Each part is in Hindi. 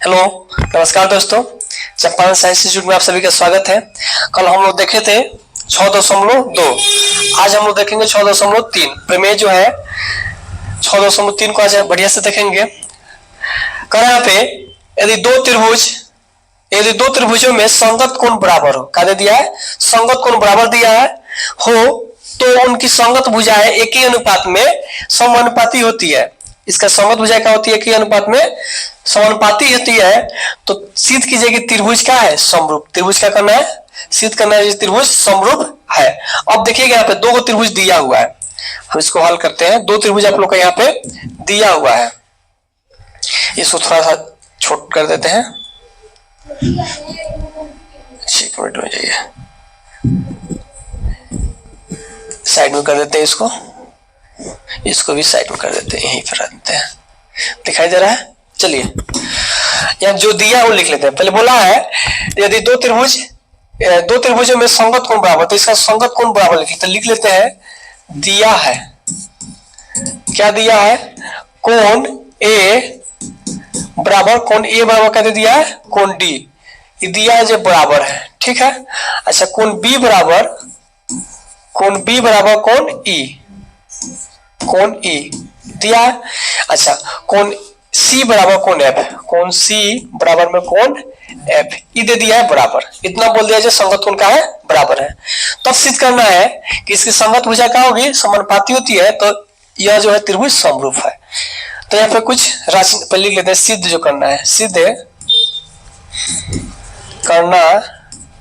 हेलो, नमस्कार दोस्तों। चंपारण साइंस इंस्टीट्यूट में आप सभी का स्वागत है। कल हम लोग देखे थे 6.2, आज हम लोग देखेंगे 6.3। प्रमेय जो है 6.3 को आज बढ़िया से देखेंगे। कर यहाँ पे यदि दो त्रिभुजों में संगत कोण बराबर हो, क्या दे दिया है? संगत कोण बराबर दिया है हो तो उनकी संगत भुजाएं एक ही अनुपात में समानुपाती होती है। इसका संगत भुजा क्या होती है? एक ही अनुपात में समानुपाती होती है। तो सिद्ध कीजिए कि त्रिभुज क्या है? समरूप। त्रिभुज क्या करना है? सिद्ध करना है त्रिभुज समरूप है। अब देखिएगा यहाँ पे दो त्रिभुज दिया हुआ है, हम इसको हल करते हैं। दो त्रिभुज आप लोग का यहाँ पे दिया हुआ है, इसको थोड़ा सा छोट कर देते हैं। एक मिनट में जाइए, साइड में कर देते हैं इसको भी साइड में कर देते हैं, यहीं पर रख देते हैं। दिखाई दे रहा है? चलिए यहाँ जो दिया है वो लिख लेते हैं। पहले बोला है यदि दो त्रिभुजों में संगत कोण बराबर, तो इसका संगत कोण बराबर लिख लेते हैं। दिया है, क्या दिया है? कोण ए बराबर क्या दे दिया है? कोण डी। ये दिया है जो बराबर है, ठीक है। अच्छा, कोण बी बराबर कोण ई दिया है। अच्छा, कोण सी बराबर कोण एफ, कोण सी बराबर में कोण एफ, ई दे दिया है बराबर। इतना बोल दिया जो संगत कोण का है बराबर है। तब सिद्ध करना है कि इसकी संगत भुजा क्या होगी? समानुपाती होती है। तो यह जो है त्रिभुज समरूप है। तो यहाँ पे कुछ राशि पर लिख लेते हैं। सिद्ध जो करना है, सिद्ध करना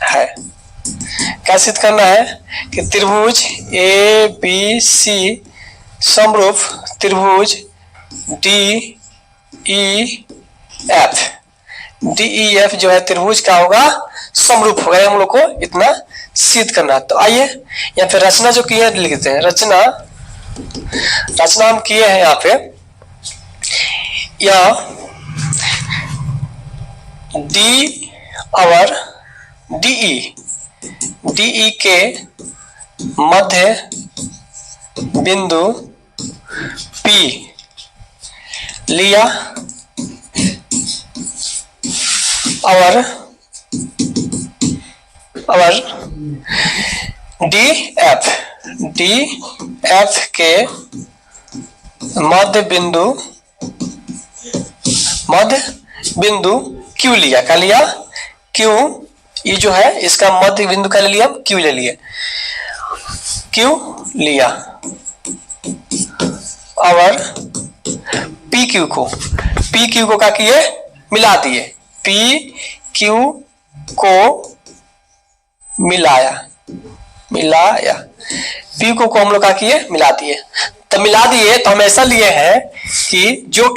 है, क्या सिद्ध करना है? कि त्रिभुज ए बी सी समरूप त्रिभुज डी ई एफ जो है त्रिभुज का होगा समरूप होगा। हम लोग को इतना सिद्ध करना है। तो आइए यहाँ पे रचना जो किए लिख देते हैं। रचना हम किए हैं यहाँ पे, या डीई के मध्य बिंदु P लिया और डी एफ के मध्य बिंदु Q लिया। क्या लिया? Q। ये जो है इसका मध्य बिंदु का ले लिया, Q ले लिए, Q लिया और PQ को क्या किए? मिला दिए। PQ को मिलाया, PQ को हम लोग क्या किए? मिला दिए। तो मिला दिए तो हम ऐसा लिए हैं कि जो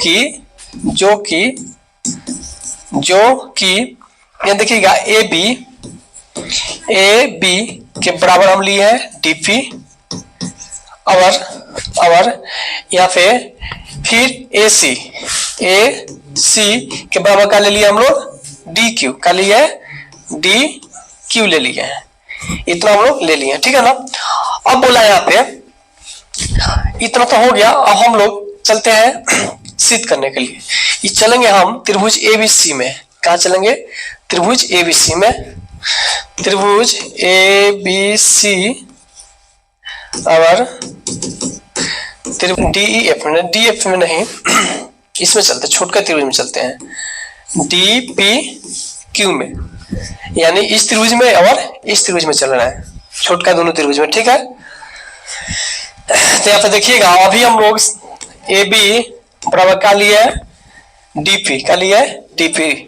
कि ये देखिएगा ए बी के बराबर हम लिए हैं DP और यहाँ पे फिर AC के बराबर का ले लिया हम लोग DQ का लिए DQ ले लिए हैं। इतना हम लोग ले लिए, ठीक है ना। अब बोला यहाँ पे इतना तो हो गया। अब हम लोग चलते हैं सिद्ध करने के लिए। ये चलेंगे हम त्रिभुज ABC में। कहाँ चलेंगे? त्रिभुज ABC में। त्रिभुज ABC और DEF में नहीं, इसमें चलते, छोटका त्रिभुज में चलते हैं, DPQ में, यानी इस त्रिभुज में और इस त्रिभुज में चल रहा है, छोटका दोनों त्रिभुज में, ठीक है। तो यहाँ पे देखिएगा अभी हम लोग AB बराबर का लिए DP, का लिए DP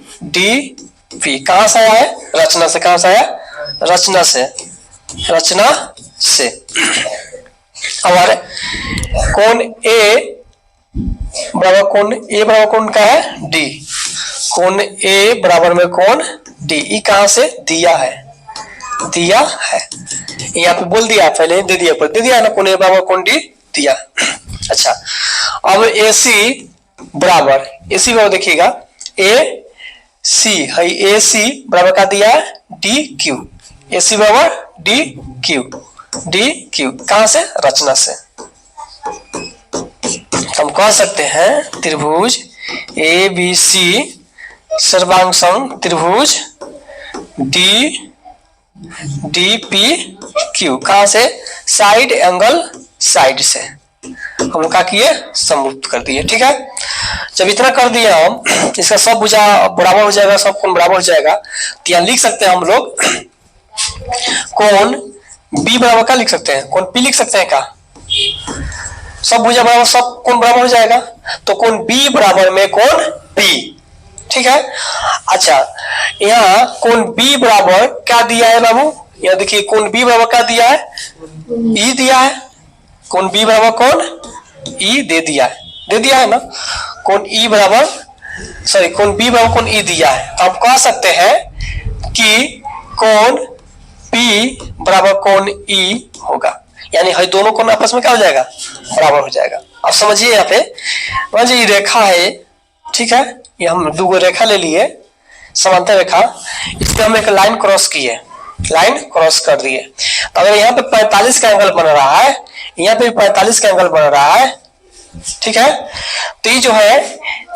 कहां से आया है? रचना से। कहां से आया? रचना से। हमारे कोण ए बराबर कोण का है? D। कोण ए बराबर में कोण D। ई कहां से? दिया है। यहाँ पे बोल दिया, पहले दे दिया ना, कोण ए बराबर कोण D दिया। अच्छा, अब AC बराबर देखिएगा AC बराबर का दिया है DQ। AC बराबर DQ कहां से? रचना से। हम कह सकते हैं त्रिभुज ABC सर्वांग त्रिभुज डी पी क्यू, कहां से? साइड एंगल साइड से हम लोग क्या किए? समरूप कर दिए। ठीक है, जब इतना कर दिया हम, इसका सब भुजा बराबर हो जाएगा, सब कोण बराबर हो जाएगा, तो यहाँ लिख सकते हैं हम लोग कोण बी बराबर क्या लिख सकते हैं? कोण पी लिख सकते हैं क्या? सब भुजा बराबर, सब कोण बराबर हो जाएगा, तो कोण बी बराबर में कोण पी। ठीक है, अच्छा यहाँ कोण बी बराबर क्या दिया है बाबू? यहाँ देखिए कोण बी बराबर क्या दिया है? ई दिया है। कोण बी बराबर कोण ई दे दिया है ना। कोण ई बराबर कोण बी बराबर कोण ई दिया है, तो हम कह सकते हैं कि कोण पी बराबर कोण ई होगा, यानी हर दोनों कोण आपस में क्या हो जाएगा? बराबर हो जाएगा। अब समझिए यहाँ पे, मान लीजिए ये रेखा है, ठीक है, ये हम दो रेखा ले लिए, समांतर रेखा, इस पे हम एक लाइन क्रॉस किए, लाइन क्रॉस कर दिए, तो अगर यहाँ पे 45 का एंगल बन रहा है, यहाँ पे 45 का एंगल बन रहा है, ठीक है, तो ये जो है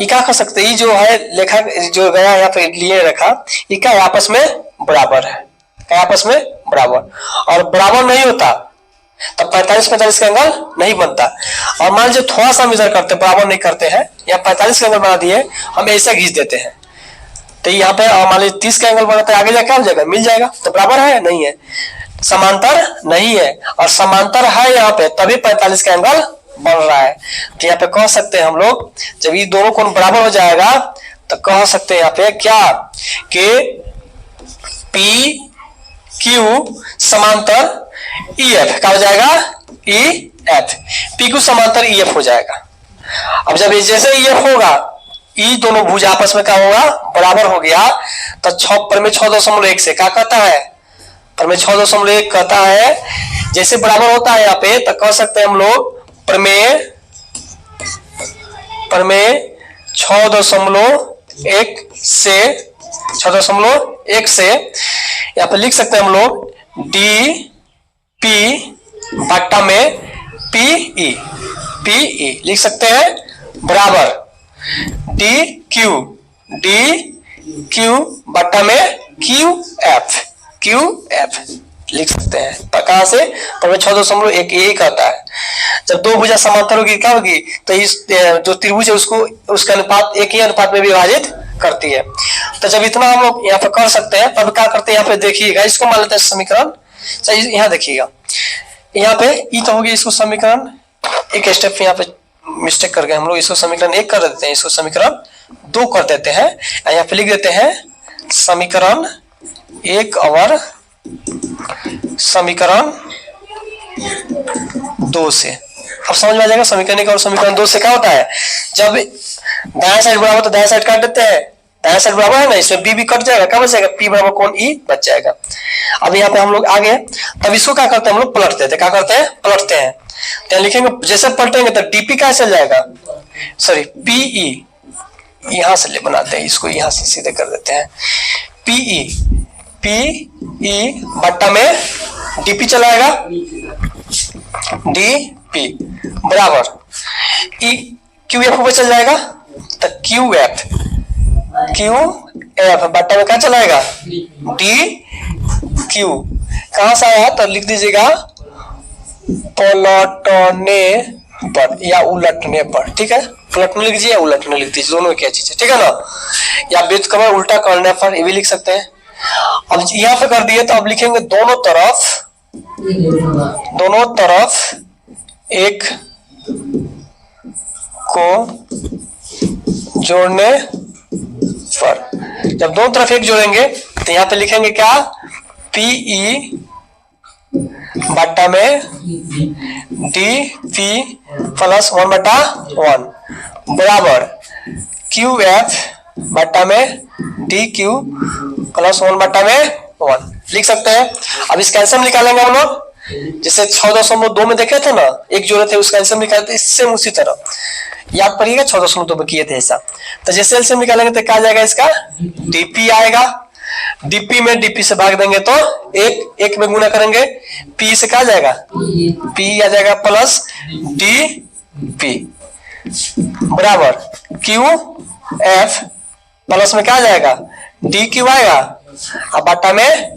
ये क्या कर सकते हैं? ये जो है लेखा जो गया यहाँ पे लिए रेखा, ये क्या आपस में बराबर है, क्या आपस में बराबर, और बराबर नहीं होता तब 45-45 का एंगल नहीं बनता। और मान लीजिए थोड़ा सा मेजर करते, बराबर नहीं करते हैं, या 45 का एंगल बना दिए, हम ऐसे घींच देते हैं, तो यहाँ पे मान लीजिए 30 का एंगल बनाते हैं, आगे जाके क्या हो जाएगा? मिल जाएगा। तो बराबर है? नहीं है, समांतर नहीं है, और समांतर है यहाँ पे तभी 45 का एंगल बन रहा है। तो यहाँ पे कह सकते हैं हम लोग, जब ये दोनों कोण बराबर हो जाएगा तो कह सकते हैं यहाँ पे क्या कि पी क्यू समांतर ई एफ क्या हो जाएगा? ई एफ, पी क्यू समांतर ई एफ हो जाएगा। अब जब जैसे ई एफ होगा, ई दोनों भुजा आपस में क्या होगा? बराबर हो गया, तो 6.6.1 से क्या कहता है? प्रमेय 6.1 कहता है, जैसे बराबर होता है यहाँ पे, तो कह सकते हैं हम लोग प्रमेय 6.1 से यहाँ पे लिख सकते हैं हम लोग डी पी बट्टा में पी ई लिख सकते हैं, बराबर डी क्यू बट्टा में क्यू एफ लिख सकते हैं। कहां से? प्रमेय 6.1 यही कहता है, जब दो भुजा समांतर होगी क्या होगी? तो इस जो त्रिभुज है उसको उसका अनुपात एक ही अनुपात में विभाजित करती है। तो जब इतना हम लोग यहाँ पे कर सकते हैं, तब क्या करते हैं? यहाँ पे देखिएगा, इसको मान लेते हैं समीकरण, यहाँ देखिएगा, यहाँ पे ई तो होगी, इसको समीकरण एक स्टेप यहाँ पे मिस्टेक कर गए हम लोग, इसको समीकरण 1 कर देते हैं, इसको समीकरण 2 कर देते हैं, यहाँ पे लिख देते हैं समीकरण 1 और समीकरण 2 से। अब समझ में आ जाएगा समीकरण 1 और समीकरण 2 से क्या होता है? जब दायां साइड बराबर तो दायां साइड काट देते हैं, दायां साइड बराबर है ना, इसमें बी भी कट जाएगा, क्या बच जाएगा? पी बराबर कोण ई बच जाएगा। अब यहाँ पे हम लोग आगे, तब इसको क्या करते हैं? हम लोग पलट देते, क्या करते हैं? पलटते हैं, तो लिखेंगे, जैसे पलटेंगे तो डीपी क्या चल जाएगा? सॉरी पीई, यहां से ले बनाते हैं इसको, यहां से सीधे कर देते हैं, पीई बट्टा में डीपी चलाएगा, डीपी बराबर ई क्यू एफ ऊपर चल जाएगा, तो क्यू एफ बट्टा में क्या चलाएगा? D Q. कहां से आया? तो लिख दीजिएगा पलटने पर या उलटने पर, ठीक है, पलटने लिख दीजिए या उलटने लिख दीजिए, दोनों क्या चीज है, ठीक है ना, या व्युत्क्रमण उल्टा करने पर ये भी लिख सकते हैं। अब यहाँ पे कर दिए, तो अब लिखेंगे दोनों तरफ एक को जोड़ने पर, जब दोनों तरफ एक जोड़ेंगे तो यहाँ पे लिखेंगे क्या? पीई बट्टा में डी पी प्लस 1/1 बराबर क्यू एफ बट्टा में डी क्यू प्लस 1/1 लिख सकते हैं। अब इसका एलसीएम निकालेंगे हम लोग, जैसे 6.2 में देखे थे ना, एक जोड़े थे, उसका एलसीएम निकालते इससे उसी तरह याद पड़िएगा, 6.2 में किए थे ऐसा। तो जैसे एलसीएम निकालेंगे तो क्या जाएगा? इसका डीपी आएगा, डीपी में डीपी से भाग देंगे तो एक में गुना करेंगे, पी से क्या जाएगा? पी आ जाएगा प्लस डी पी बराबर क्यू एफ प्लस में क्या आ जाएगा, डी क्यू आएगा, अब बट्टा में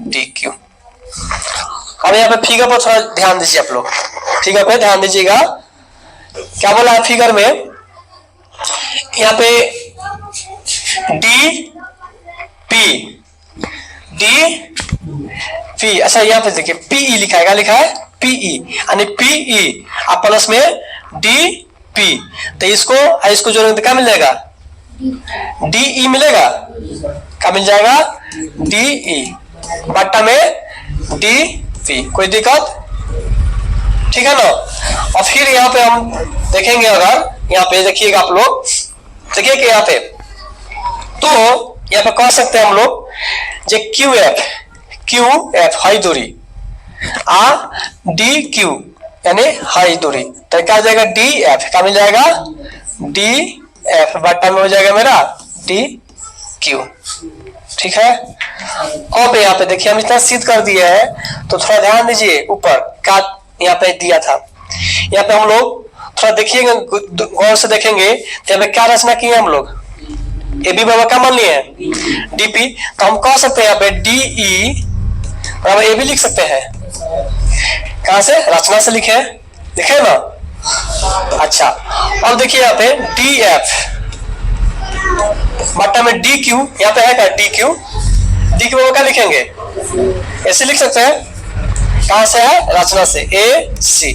डी क्यू। अब यहाँ पे फिगर पर थोड़ा ध्यान दीजिए आप लोग, फिगर पे ध्यान दीजिएगा। क्या बोला है फिगर में, यहाँ पे डी पी, डी पी, अच्छा यहाँ पे देखिए पीई लिखा है, क्या लिखा है, पीई, यानी पीई अब प्लस में डी पी, तो इसको जोड़ेंगे तो क्या मिल जाएगा, डीई मिलेगा, क्या मिल जाएगा, डीई बट्टा में डी पी। कोई दिक्कत, ठीक है ना। और फिर यहाँ पे हम देखेंगे, अगर यहाँ पे देखिएगा आप लोग, देखिए कि यहाँ पे तो यहाँ पे कह सकते हैं हम लोग जे क्यू एफ हाई दूरी आ डी क्यू यानी हाई दूरी, तो क्या हो जाएगा, डी एफ, क्या मिल जाएगा, डी एफ बट्टा में हो जाएगा मेरा डी क्यू, ठीक है। अब यहाँ पे देखिए हम इतना सिद्ध कर दिया है, तो थोड़ा ध्यान दीजिए ऊपर का यहाँ पे दिया था, यहाँ पे हम लोग थोड़ा देखिएगा, गौर से देखेंगे तो यहाँ पे क्या रचना किए हम लोग, ए बी बराबर क्या मान लिए हैं, डीपी, तो हम कह सकते हैं यहाँ पे डीई बराबर ए बी लिख सकते हैं, कहां से, रचना से लिखे, लिखे ना। अच्छा अब देखिए यहाँ पे डी एफ बट्टा में डी क्यू, यहाँ पे है क्या, डी क्यू, डी क्यू बराबर क्या लिखेंगे, ऐसे लिख सकते हैं, कहां से है, रचना से, ए सी,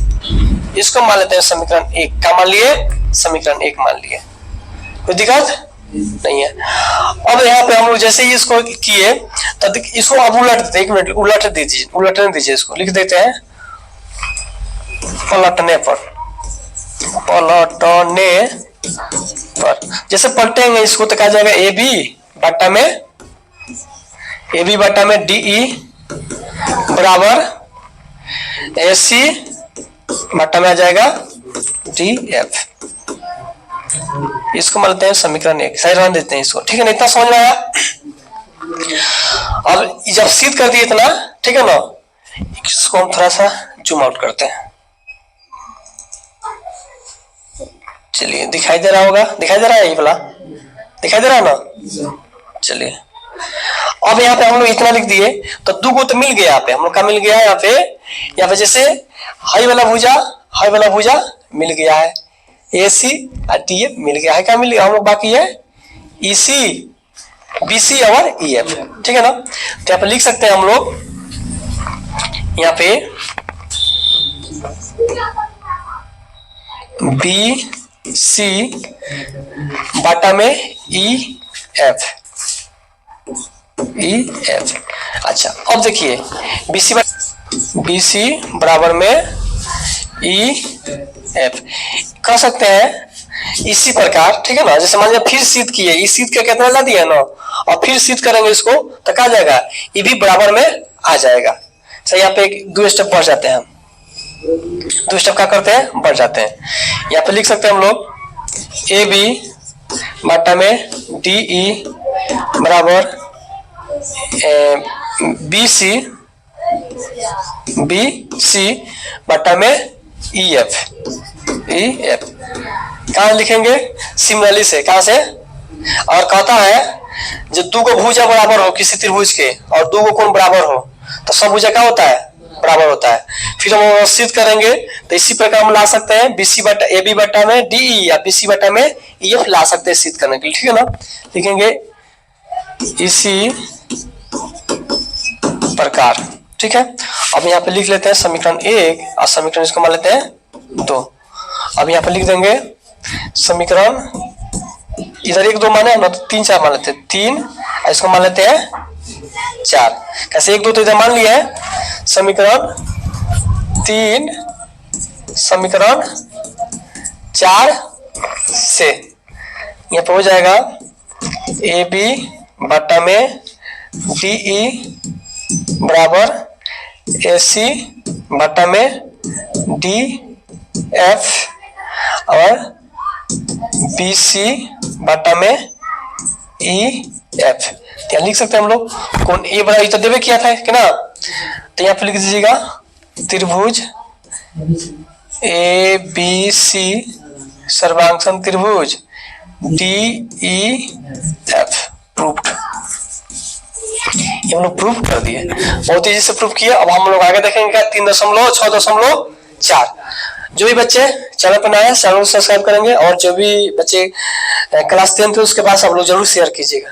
इसको मान लेते हैं समीकरण 1 का मान लिए, समीकरण 1 मान लिए, कोई दिक्कत नहीं है। अब यहाँ पे हम लोग जैसे ही इसको किए तो इसको अब उलट देते, 1 मिनट उलट दीजिए, उलटने दीजिए, इसको लिख देते हैं पलटने पर, पलटने पर, जैसे पलटेंगे इसको तो क्या जाएगा, ए बी बट्टा में डीई बराबर ए सी बट्टा में आ जाएगा डी एफ, इसको मानते हैं समीकरण 1, सही रहने देते हैं इसको, ठीक है ना, इतना समझ में आया। अब जब सिद्ध कर दिए इतना, ठीक है ना, इसको हम थोड़ा सा जूम आउट करते हैं, चलिए दिखाई दे रहा होगा, दिखाई दे रहा है, ये वाला दिखाई दे रहा है ना, चलिए अब यहाँ पे हम लोग इतना लिख दिए, तो 2 को तो मिल गया, यहाँ पे हम लोग का मिल गया, यहाँ पे जैसे हाई वाला भुजा मिल गया है, ए सी और टी एफ मिल गया है, क्या मिल गया हम लोग, बाकी है ई सी, बी सी और ई एफ, ठीक है ना। तो यहाँ पे लिख सकते हैं हम लोग, यहाँ पे बी सी बटा में ई एफ, अच्छा अब देखिए बी सी बराबर में ई एफ कह सकते हैं इसी प्रकार, ठीक है ना। जैसे मान लिया फिर सिद्ध किए, इस सिद्ध का कितना ला दिया ना, और फिर सिद्ध करेंगे इसको तो क्या जाएगा, ये भी बराबर में आ जाएगा। सही, यहाँ पे 2 स्टेप बढ़ जाते हैं हम, 2 स्टेप क्या करते हैं, बढ़ जाते हैं। यहाँ पे लिख सकते हैं हम लोग ए बी बटा में डी ई बराबर बी सी बटा में ई एफ कहा लिखेंगे, सिमिलरली से, कहा से, और कहता है जो 2 को भुजा बराबर हो किसी त्रिभुज के और 2 को कोण बराबर हो तो सब भुजा क्या होता है, बराबर होता है। फिर हम सिद्ध करेंगे तो इसी प्रकार हम ला सकते हैं बीसी बटा ए बी बटा में डी ई या बीसी बटा में ई एफ ला सकते हैं सिद्ध करने के लिए, ठीक है ना। लिखेंगे इसी प्रकार, ठीक है। अब यहाँ पे लिख लेते हैं समीकरण 1 और समीकरण इसको मान लेते हैं 2। अब यहाँ पे लिख देंगे समीकरण, इधर 1 2 माने ना तो 3 4 मान लेते हैं, 3 इसको मान लेते हैं 4। कैसे 1 2 तो इधर मान लिया है, समीकरण 3 समीकरण 4 से यहाँ पे हो जाएगा ए बी बटा में डी ई बराबर ए सी बटा में डी एफ और बी सी बटा में ई एफ। यहाँ लिख सकते हैं हम लोग कौन ए बड़ा, तो देवे किया था कि ना, तो यहाँ पे लिख दीजिएगा त्रिभुज ए बी सी सर्वांगसम त्रिभुज DEF प्रूव्ड। ये हम लोग प्रूव कर दिए, बहुत तेजी से प्रूव किया। अब हम लोग आगे देखेंगे क्या 3.6.4। जो भी बच्चे चैनल पर नए हैं चैनल को सब्सक्राइब करेंगे, और जो भी बच्चे क्लास 10 थे उसके पास आप लोग जरूर शेयर कीजिएगा।